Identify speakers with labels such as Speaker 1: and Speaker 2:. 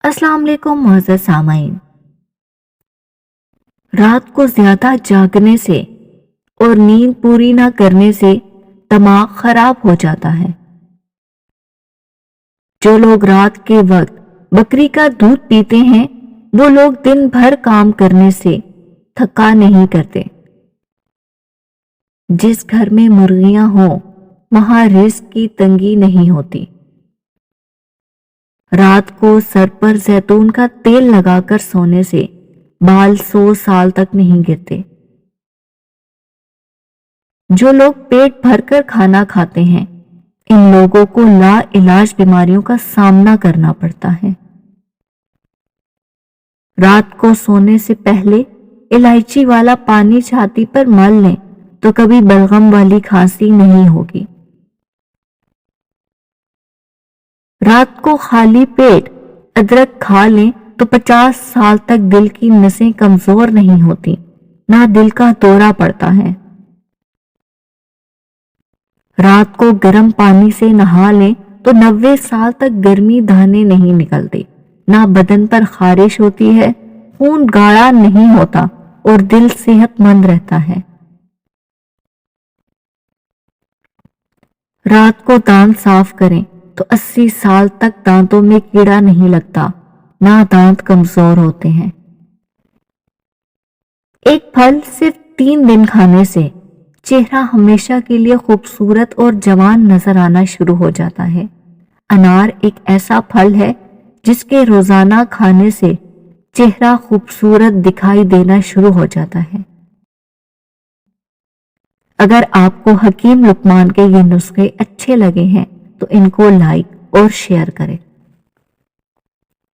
Speaker 1: अस्सलाम वालेकुम मुअज़्ज़ज़ सामाईन। रात को ज्यादा जागने से और नींद पूरी ना करने से दिमाग खराब हो जाता है। जो लोग रात के वक्त बकरी का दूध पीते हैं वो लोग दिन भर काम करने से थका नहीं करते। जिस घर में मुर्गियां हों वहां रिस्क की तंगी नहीं होती। रात को सर पर जैतून का तेल लगाकर सोने से बाल 100 साल तक नहीं गिरते। जो लोग पेट भरकर खाना खाते हैं इन लोगों को लाइलाज बीमारियों का सामना करना पड़ता है। रात को सोने से पहले इलायची वाला पानी छाती पर मल लें तो कभी बलगम वाली खांसी नहीं होगी। रात को खाली पेट अदरक खा लें तो 50 साल तक दिल की नसें कमजोर नहीं होती, ना दिल का दौरा पड़ता है। रात को गर्म पानी से नहा लें तो 90 साल तक गर्मी दाने नहीं निकलते, ना बदन पर खारिश होती है, खून गाढ़ा नहीं होता और दिल सेहतमंद रहता है। रात को दांत साफ करें तो 80 साल तक दांतों में कीड़ा नहीं लगता, ना दांत कमजोर होते हैं। एक फल सिर्फ 3 दिन खाने से चेहरा हमेशा के लिए खूबसूरत और जवान नजर आना शुरू हो जाता है। अनार एक ऐसा फल है जिसके रोजाना खाने से चेहरा खूबसूरत दिखाई देना शुरू हो जाता है। अगर आपको हकीम लुकमान के ये नुस्खे अच्छे लगे हैं तो इनको लाइक और शेयर करें।